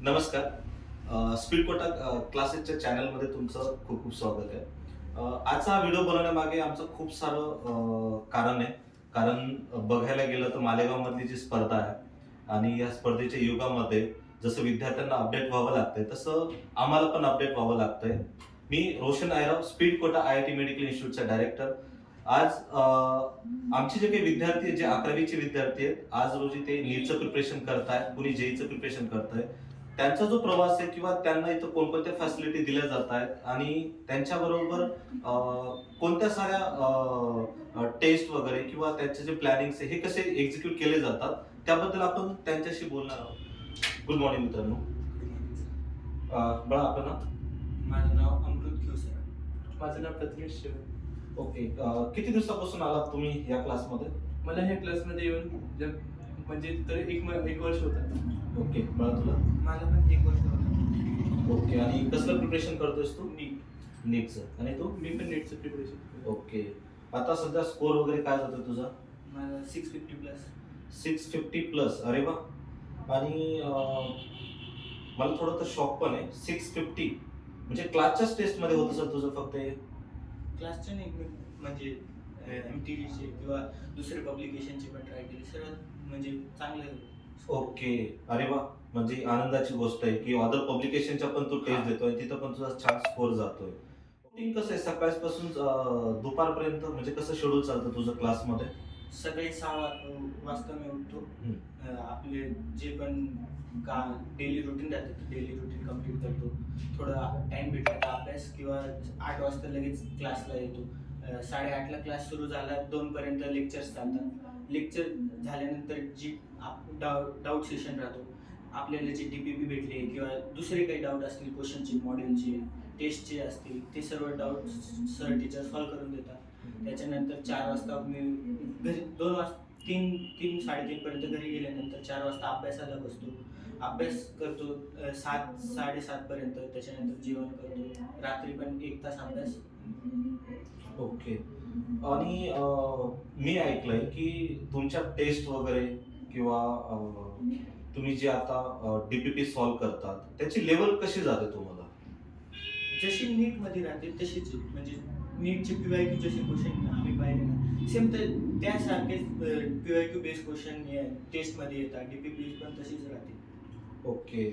नमस्कार. स्पीड कोटा क्लासेसच्या चॅनलमध्ये तुमचं खूप खूप स्वागत आहे. आजचा हा व्हिडिओ बनवण्यामागे आमचं खूप सारं कारण आहे. कारण बघायला गेलं तर मालेगावमधली जी स्पर्धा आहे आणि या स्पर्धेच्या युगामध्ये जसं विद्यार्थ्यांना अपडेट व्हावं लागतंय, तसं आम्हाला पण अपडेट व्हावं लागतंय. मी Roshan Ayrao, speed Kota IIT medical इन्स्टिट्यूटचा डायरेक्टर. आज आमचे जे काही विद्यार्थी आहेत, जे 11वीचे विद्यार्थी आहेत, आज रोजी ते नीटचं प्रिपरेशन करतायत, कुणी जेईचं प्रिपरेशन करतंय. त्यांचा जो प्रवास आहे किंवा त्यांना इथं कोणकोणत्या फॅसिलिटी दिल्या जात आहेत आणि त्यांच्याबरोबर कोणत्या साऱ्या टेस्ट वगैरे किंवा त्यांचे जे प्लॅनिंग्स आहे हे कसे एक्झिक्यूट केले जातात, त्याबद्दल आपण त्यांच्याशी बोलणार आहोत. गुड मॉर्निंग मित्रांनो. बळा आपलं नाव? माझं नाव अमृत घिवसर. माझं नाव प्रथमेश शिव. ओके. किती दिवसापासून आलात तुम्ही या क्लासमध्ये? मला ह्या क्लासमध्ये येऊन म्हणजे तर एक वर्ष होतं. ओके. बळा तुला? मला पण 1 वर्ष होतं. ओके. आणि कसलं प्रिपरेशन करतोयस तू? नीटचं. आणि तू? मी पण नेटचं प्रिपरेशन. ओके. आता सध्या स्कोर वगैरे काय जातोय तुझा? माझा 650+. 650+. अरे वा. आणि मला थोडं तर शॉक पण आहे. 650 म्हणजे क्लासच्याच टेस्टमध्ये होतं सर तुझं फक्त हे? क्लासचे नाही, म्हणजे MTDचे किंवा दुसरे पब्लिकेशनचे पण ट्राय केले. सर्व म्हणजे चांगले. ओके. अरे वा. म्हणजे आनंदाची गोष्ट आहे की अदर पब्लिकेशनच्या पण तू टेस्ट देतोय, तिथं पण तुझा छान स्कोर जातोय. रुटीन कसं आहे सकाळपासून दुपारपर्यंत, म्हणजे कसं शेड्यूल चालतं तुझं क्लासमध्ये? सकाळी 6 वाजता मी उठतो. आपले जे पण डेली रुटीन राहते डेली रुटीन कंप्लीट करतो. थोडा टाइम भेटला तर अभ्यास किंवा 8 वाजता लगेच क्लासला येतो. 8:30ला क्लास सुरू झाला, 2 पर्यंत लेक्चर्स चालतात. लेक्चर झाल्यानंतर जी डाऊट सेशन राहतो. आपल्याला जे DPP भेटले किंवा दुसरे काही डाऊट असतील क्वेश्चनचे, मॉड्यूलचे, टेस्टचे असतील, ते सर्व डाऊट सर टीचर सॉल्व्ह करून देतात. त्याच्यानंतर 4 वाजता मी घरी 2 वाजता 3-3:30 पर्यंत घरी गेल्यानंतर 4 वाजता अभ्यासाला बसतो. अभ्यास करतो 7-7:30 पर्यंत. त्याच्यानंतर जेवण करतो. रात्री पण 1 तास अभ्यास. ओके. आणि मी ऐकलंय की तुमच्या टेस्ट वगैरे किंवा तुम्ही जे आता DPP सॉल्व्ह करतात त्याची लेवल कशी जाते तुम्हाला? जशी नीटमध्ये राहते तशीच आहे. म्हणजे नीटचे PYQ जसे क्वेश्चन आम्ही पाहिले ना, सेम तर त्यासारखेच PYQ बेस्ड क्वेश्चन टेस्टमध्ये येतात. DPP पण तशीच राहते. ओके.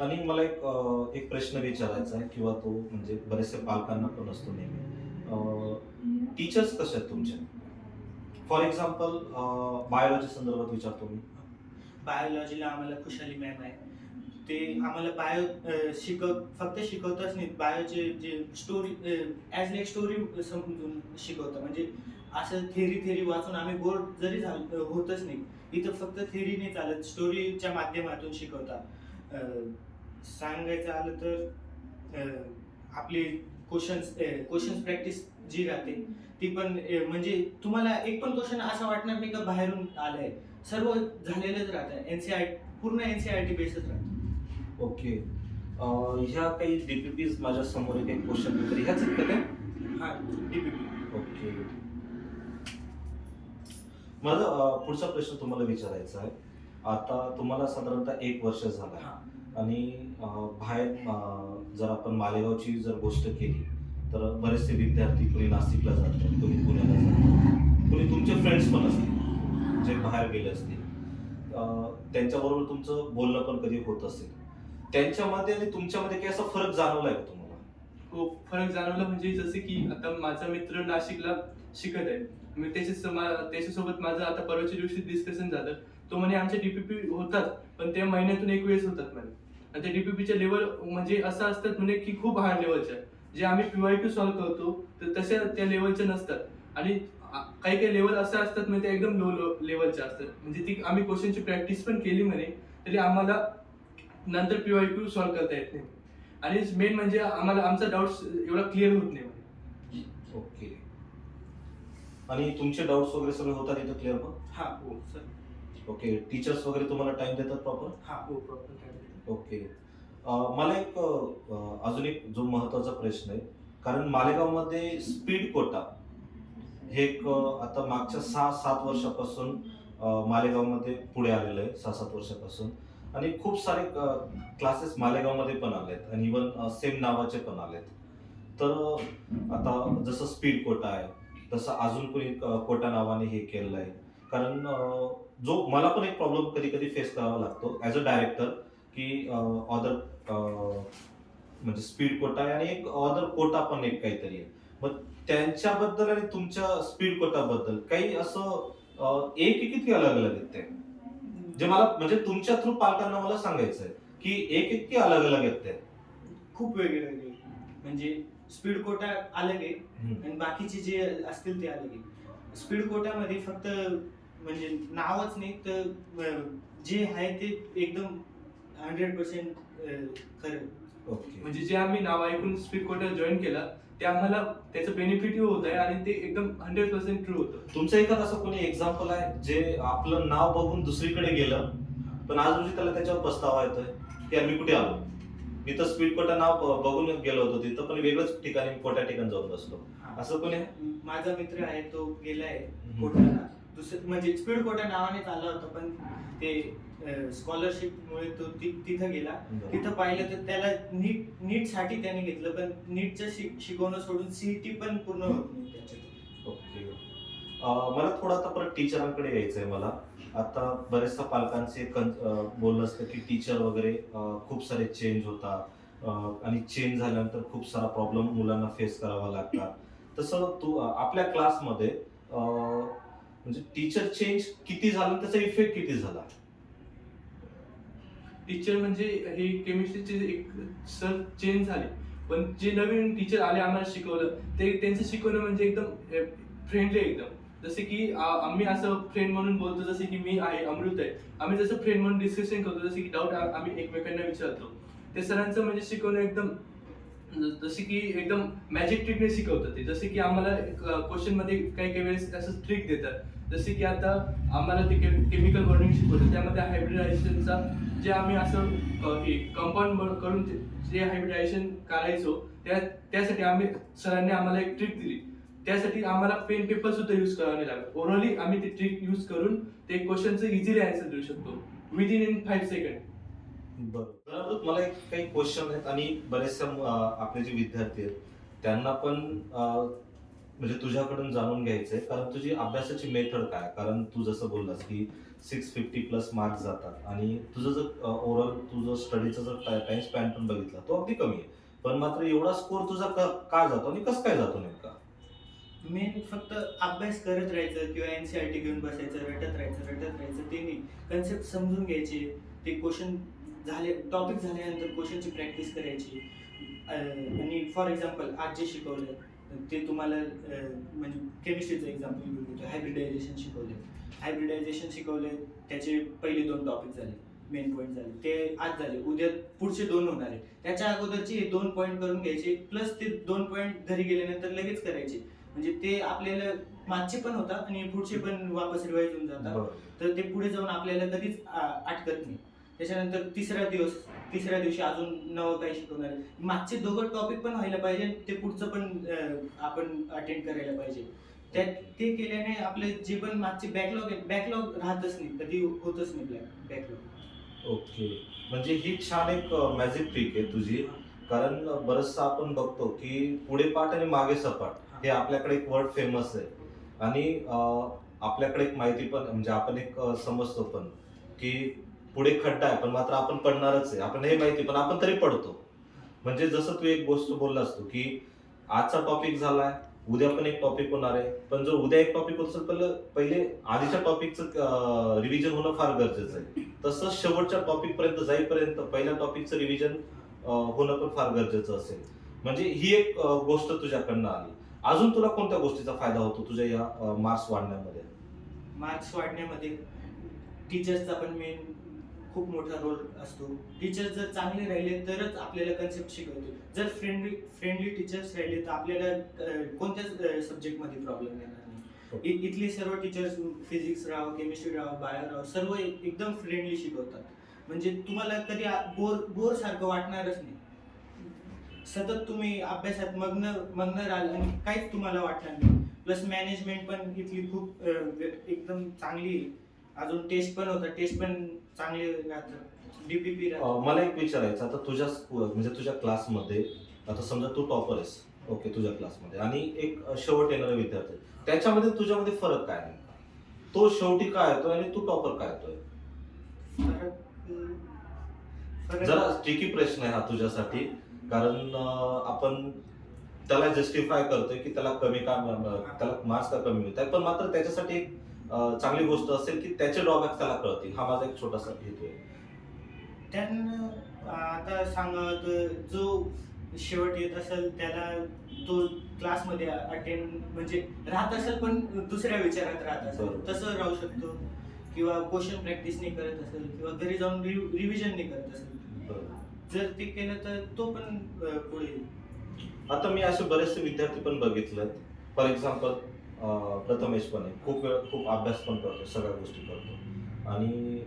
आणि मला एक प्रश्न विचारायचा आहे किंवा तो म्हणजे बरेचसे पालकांना पण असतो नेहमी. टीचर्स कसे आहेत तुमचे? फॉर एक्झाम्पल बायोलॉजी संदर्भात विचारतो मी. बायोलॉजीला आम्हाला खुशाली मॅम आहे. ते आम्हाला बायो फक्त शिकवतच नाहीत. बायोचे जे स्टोरी ॲज लाईक स्टोरी समजून शिकवतं. म्हणजे असं थेरी वाचून आम्ही बोर जरी झालो होतच नाही. इथं फक्त थेरी नाही चालत, स्टोरीच्या माध्यमातून शिकवतात. सांगायचं आलं तर आपली क्वेश्चन्स प्रॅक्टिस जी राहते ती पण म्हणजे तुम्हाला एक पण क्वेश्चन असं वाटणार नाही का बाहेरून आलंय. सर्व झालेलंच राहतं. पूर्ण NCERT बेसच राहतं. ओके. ह्या काही DPPs माझ्या समोर एक क्वेश्चन वगैरे ह्याच आहेत का काय? हां, DPP. ओके. माझा पुढचा प्रश्न तुम्हाला विचारायचा आहे. आता तुम्हाला साधारणतः 1 वर्ष झालं आहे. हां. आणि बाहेर जर आपण मालेगावची जर गोष्ट केली तर बरेचसे विद्यार्थी कोणी नाशिकला जातात, कोणी पुण्याला जातात, कोणी तुमचे फ्रेंड्स पण असतील जे बाहेर गेले असतील. त्यांच्याबरोबर तुमचं बोलणं पण कधी होत असेल. त्यांच्यामध्ये आणि तुमच्यामध्ये काही असा फरक जाणवलाय का तुम्हाला? हो, फरक जाणवला. म्हणजे जसे की आता माझा मित्र नाशिकला शिकत आहे. मी त्याच्यासोबत माझं आता परवाच्या दिवशी डिस्कशन झालं. तो म्हणे आमचे DPP होतात पण ते महिन्यातून 1 वेळेस होतात म्हणे. आणि त्या DPPच्या लेवल म्हणजे असं असतात म्हणे की खूप हार्ड लेवलच्या. जे आम्ही PYQ सॉल्व्ह करतो तर तशा त्या लेवलच्या नसतात. आणि काही लेवल असं असतात म्हणजे ते एकदम लो लेवलच्या असतात. म्हणजे ती आम्ही क्वेश्चनची प्रॅक्टिस पण केली म्हणे तरी आम्हाला नंतर PYQ सॉल्व्ह करता येत नाही. आणि मेन म्हणजे आम्हाला आमचा डाऊट्स एवढा क्लिअर होत नाही म्हणे. ओके. आणि तुमचे डाऊट्स वगैरे सगळे होतात इथं क्लिअर पण? हां, हो सर. ओके. टीचर्स वगैरे तुम्हाला टाइम देतात प्रॉपर? हां, हो प्रॉपर. ओके. मला एक अजून एक जो महत्त्वाचा प्रश्न आहे, कारण मालेगावमध्ये स्पीड कोटा हे एक आता मागच्या 6-7 वर्षापासून मालेगावमध्ये पुढे आलेलं आहे. 6-7 वर्षापासून आणि खूप सारे क्लासेस मालेगावमध्ये पण आलेत आणि इवन सेम नावाचे पण आलेत. तर आता जसं स्पीड कोटा आहे तसं अजून कोणी कोटा नावाने हे केलेलं आहे. कारण जो मला पण एक प्रॉब्लेम कधी कधी फेस करावा लागतो ॲज अ डायरेक्टर, की ऑदर म्हणजे स्पीड कोटा आहे आणि एक ऑदर कोटा पण एक काहीतरी आहे. मग त्यांच्याबद्दल आणि तुमच्या स्पीड कोटाबद्दल काही असं एक की किती अलग अलग आहेत ते? जे मला म्हणजे तुमच्या थ्रू पालकांना मला सांगायचं आहे, की एक की अलग अलग आहेत ते? खूप वेगळे वेगळे म्हणजे स्पीड कोटा अलग आहे हम्म. आणि बाकीचे जे असतील ते अलग आहे. स्पीड कोटामध्ये फक्त म्हणजे नावच नाही तर जे आहे ते एकदम 100% खरं. ओके. म्हणजे जे आम्ही नाव ऐकून स्पीड कोटा जॉईन केला ते आम्हाला त्याचं बेनिफिट होत आहे आणि ते एकदम 100% ट्रू होतं. तुमचं एखादं असं कोणी एक्झाम्पल आहे जे आपलं नाव बघून दुसरीकडे गेलं पण आज रोजी त्याला त्याच्यावर पस्तावा येतोय की यार मी कुठे आलो, मी तर स्पीड कोटा नाव बघून गेलो होतो तिथं पण वेगळंच ठिकाणी कोट्या ठिकाणी जाऊन बसलो, असं कोणी आहे? माझा मित्र आहे तो गेलाय हम्म. कोटाला. दुसरं म्हणजे स्पीड कोटा नावानेच आला होता पण ते स्कॉलरशिप मुळे तो तिथं गेला. बरं. तिथं पाहिलं तर त्याला नीट साठी त्याने घेतलं पण नीटचं शिकवणं सोडून सीईटी पण पूर्ण होत नाही त्याच्यात. ओके. मला थोडं आता परत टीचरांकडे यायचंय मला. आता बरेचसा पालकांचे बोलणं असतं की टीचर वगैरे खूप सारे चेंज होतात आणि चेंज झाल्यानंतर खूप सारा प्रॉब्लेम मुलांना फेस करावा लागतात. तसं तू आपल्या क्लासमध्ये म्हणजे टीचर चेंज किती झालं, त्याचा इफेक्ट किती झाला? टीचर म्हणजे हे केमिस्ट्रीचे एक सर चेंज झाले पण जे नवीन टीचर आले आम्हाला शिकवलं ते त्यांचं शिकवणं म्हणजे एकदम फ्रेंडली एकदम. जसे की आम्ही असं फ्रेंड म्हणून बोलतो, जसे की मी आहे अमृत आहे, आम्ही जसं फ्रेंड म्हणून डिस्कशन करतो, जसे की डाऊट आम्ही एकमेकांना विचारतो. ते सरांचं म्हणजे शिकवणं एकदम जसे की एकदम मॅजिक ट्रिकने शिकवतात ते. जसे की आम्हाला क्वेश्चन मध्ये काही काही वेळेस असं ट्रिक देतात, जसे की आता आम्हाला ते केमिकल बॉन्डिंग शिकवतं त्यामध्ये हायब्रिडायझेशनचा जे आम्ही असं कंपाऊंड करून जे हायब्रिडायझेशन करायचो त्यासाठी आम्ही सरांनी आम्हाला एक ट्रिक दिली. त्यासाठी आम्हाला पेन पेपर सुद्धा यूज करावा नाही लागत. ओव्हरऑली आम्ही ते ट्रिक यूज करून ते क्वेश्चनचं इझिली आन्सर देऊ शकतो विदिन 5 सेकंड. बरोबर. मला एक काही क्वेश्चन आहेत आणि बरेचसे आपले जे विद्यार्थी आहेत त्यांना पण म्हणजे तुझ्याकडून जाणून घ्यायचंय, कारण तुझी अभ्यासाची मेथड काय? कारण तू जसं बोललास की 650+ मार्क्स जातात आणि तुझं जर ओव्हरऑल तुझं स्टडीचा जर टाइम स्पॅन पण बघितला तो अगदी कमी आहे, पण मात्र एवढा स्कोर तुझा का जातो आणि कसं काय जातो नेमका? मेन फक्त अभ्यास करत राहायचं किंवा एनसीईआरटी घेऊन बसायचं, रटत राहायचं ते नाही. कन्सेप्ट समजून घ्यायचे, ते क्वेश्चन झाले टॉपिक झाल्यानंतर क्वेश्चनची प्रॅक्टिस करायची. आणि फॉर एक्झाम्पल आज जे शिकवलं ते तुम्हाला म्हणजे केमिस्ट्रीचं एक्झाम्पल घेऊन घेतो. हायब्रिडायझेशन शिकवले, त्याचे पहिले 2 टॉपिक झाले, मेन पॉईंट झाले, ते आज झाले. उद्या पुढचे 2 होणार आहे. त्याच्या अगोदरचे 2 पॉईंट करून घ्यायचे प्लस ते 2 पॉईंट घरी गेल्यानंतर लगेच करायचे. म्हणजे ते आपल्याला मागचे पण होतात आणि पुढचे पण वापस रिवाइज होऊन जातात. तर ते पुढे जाऊन आपल्याला कधीच अटकत नाही. त्याच्यानंतर तिसऱ्या दिवशी अजून नवं काही शिकवणार आहे. मागचे 2 टॉपिक पण व्हायला पाहिजे, ते पुढचं पण आपण अटेंड करायला पाहिजे. ते केल्याने आपले जे पण मागचे बॅकलॉग राहतच नाही, कधी होतच नाही बॅकलॉग. ओके. म्हणजे ही छान एक मॅजिक ट्रिक आहे तुझी, कारण बरंचसं आपण बघतो की पुढे पाठ आणि मागे सपाट हे आपल्याकडे एक वर्ड फेमस आहे आणि आपल्याकडे एक माहिती पण म्हणजे आपण एक समजतो पण की पुढे खड्डा आहे पण मात्र आपण पडणारच आहे, आपण हे माहिती पण आपण तरी पडतो. म्हणजे जसं तू एक गोष्ट बोललास तू की आजचा टॉपिक झालाय, उद्या पण एक टॉपिक होणार आहे, पण जर उद्या एक टॉपिक होत असेल तर पहिले आधीच्या टॉपिकचं रिव्हिजन होणं फार गरजेचं आहे. तसंच शेवटच्या टॉपिक पर्यंत जाईपर्यंत पहिल्या टॉपिकचं रिव्हिजन होणं पण फार गरजेचं असेल. म्हणजे ही एक गोष्ट तुझ्याकडनं आली. अजून तुला कोणत्या गोष्टीचा फायदा होतो तुझ्या या मार्क्स वाढण्यामध्ये? मार्क्स वाढण्यामध्ये टीचर्सचा पण मेन खूप मोठा रोल असतो. टीचर्स जर चांगले राहिले तरच आपल्याला कन्सेप्ट शिकवतील. जर फ्रेंडली टीचर्स राहिले तर आपल्याला कोणत्याच सब्जेक्टमध्ये प्रॉब्लेम येणार नाही. इथले सर्व टीचर्स फिजिक्स राहो, केमिस्ट्री राहो, बायो राहो, सर्व एकदम फ्रेंडली शिकवतात. म्हणजे तुम्हाला कधी बोर सारखं वाटणारच नाही. सतत तुम्ही अभ्यासात मग्न राहाल आणि काहीच तुम्हाला वाटणार नाही. प्लस मॅनेजमेंट पण इथली खूप एकदम चांगली आहे. अजून टेस्ट पण होता, टेस्ट पण चांगले राहतात, डीपीपी राहतात. मला एक विचारायचं, आता तुझ्या म्हणजे तुझ्या क्लासमध्ये आता समजा तू टॉपर आहेस, ओके, तुझ्या क्लासमध्ये, आणि एक शेवट येणारा विद्यार्थी, त्याच्यामध्ये तुझ्यामध्ये फरक काय आहे? तो शेवटी काय येतोय आणि तू टॉपर काय येतोय? फरक जरा ट्रिकी प्रश्न आहे हा तुझ्यासाठी, कारण आपण त्याला जस्टिफाय करतोय की त्याला कमी का त्याला मार्क्स का कमी मिळत आहे, पण मात्र त्याच्यासाठी एक चांगली गोष्ट असेल की त्याचे ड्रॉबॅक त्याला कळतील. हा माझा एक छोटासा हेतू आहे. त्यांना आता सांगावं तर जो शेवट येत असेल त्याला तो क्लासमध्ये अटेंड म्हणजे राहत असेल पण दुसऱ्या विचारात राहत असेल बरोबर. तसं राहू शकतो, किंवा क्वेश्चन प्रॅक्टिस नाही करत असेल किंवा घरी जाऊन रिव्हिजन नाही करत असेल, बरोबर. जर ते केलं तर तो पण पुढे येईल. आता मी असे बरेचसे विद्यार्थी पण बघितलेत. फॉर एक्झाम्पल प्रथमेश पण आहे, खूप वेळ खूप अभ्यास पण करतो, सगळ्या गोष्टी करतो, आणि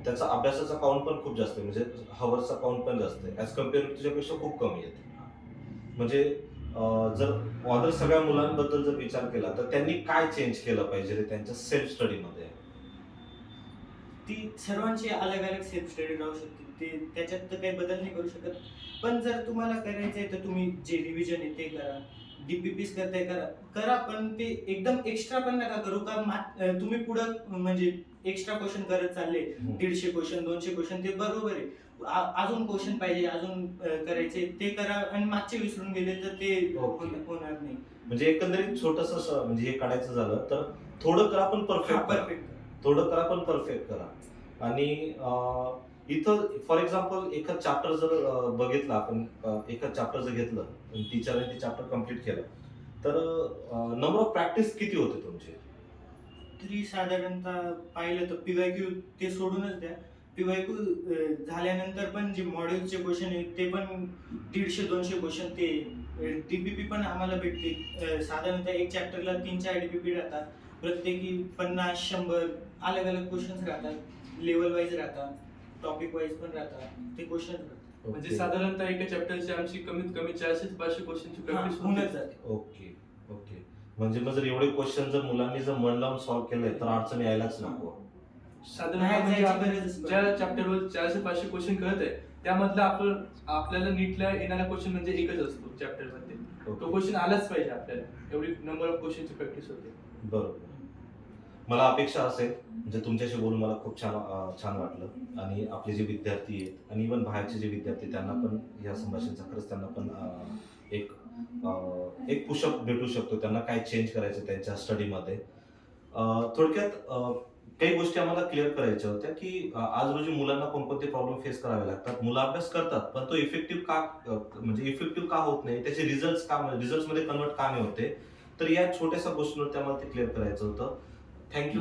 त्याचा अभ्यासाचा काउंट पण खूप जास्त आहे, म्हणजे हवर्सचा काउंट पण जास्त आहे, ॲज कम्पेअर तुझ्यापेक्षा खूप कमी आहे. म्हणजे जर ऑदर सगळ्या मुलांबद्दल जर विचार केला तर त्यांनी काय चेंज केलं पाहिजे रे त्यांच्या सेल्फ स्टडीमध्ये? ती सर्वांची अलग अलग सेल्फ स्टडी राहू शकते, ते त्याच्यात तर काही बदल नाही करू शकत. पण जर तुम्हाला करायचं आहे तर तुम्ही जे रिव्हिजन आहे ते करा, डीपीपीस करताय करा, पण ते एकदम एक्स्ट्रा पण नका करू का तुम्ही पुढं म्हणजे एक्स्ट्रा क्वेश्चन करत चालले, 150 क्वेश्चन 200 क्वेश्चन, ते बरोबर आहे. अजून क्वेश्चन पाहिजे, अजून करायचे ते करा, आणि मागचे विसरून गेले तर ते Okay. होणार नाही. म्हणजे एकंदरीत छोटस म्हणजे हे काढायचं झालं तर थोडं करा पण परफेक्ट करा, परफेक्ट. थोडं करा पण परफेक्ट करा. आणि इथं फॉर एक्झाम्पल एखाद चॅप्टर जर बघितलं आपण, एखाद चॅप्टर जर घेतलं, टीचरने ते चॅप्टर कम्प्लीट केलं, तर नंबर ऑफ प्रॅक्टिस किती होते तुमचे? तरी साधारणतः पाहिलं तर पीवायक्यू ते सोडूनच द्या, पीवायक्यू झाल्यानंतर पण जे मॉड्यूलचे क्वेश्चन आहेत ते पण 150-200 क्वेश्चन, ते डीपीपी पण आम्हाला भेटते. साधारणतः एक चॅप्टरला 3-4 डीपीपी राहतात, प्रत्येकी 50-100 अलग अलग क्वेश्चन्स राहतात, लेवल वाईज राहतात, टॉपिक वाईज पण राहतात, ते क्वेश्चन राहतात. म्हणजे साधारणतः एका चॅप्टरची आमची कमीत कमी 400 ते 500 क्वेश्चनची प्रॅक्टिस होऊनच जाते. Okay okay. म्हणजे मग जर एवढे क्वेश्चन जर मुलांनी जर मन लावून सॉल्व्ह केले तर अडचण यायलाच नको. साधारणतः म्हणजे जायची आपण गरजच नाही. ज्या चॅप्टरवर 400-500 क्वेश्चन करत आहे त्यामधला आपल्याला नीटला येणारा क्वेश्चन म्हणजे एकच असतो चॅप्टर मध्ये, तो क्वेश्चन आलाच पाहिजे आपल्याला, एवढी नंबर ऑफ क्वेश्चनची प्रॅक्टिस होते. बरोबर. मला अपेक्षा असेल, म्हणजे तुमच्याशी बोलून मला खूप छान वाटलं, आणि आपले जे विद्यार्थी आहेत आणि इव्हन बाहेरचे जे विद्यार्थी त्यांना पण या संभाषणाचा खरंच त्यांना पण एक पुशअप भेटू शकतो, त्यांना काय चेंज करायचं त्यांच्या स्टडीमध्ये. थोडक्यात काही गोष्टी आम्हाला क्लिअर करायच्या होत्या की आज रोजी मुलांना कोणकोणते प्रॉब्लेम फेस करावे लागतात. मुलं अभ्यास करतात पण तो इफेक्टिव्ह का होत नाही, त्याचे रिझल्ट मध्ये कन्वर्ट का नाही होते. तर या छोट्याशा गोष्टींवरती आम्हाला ते क्लिअर करायचं होतं. थँक्यू.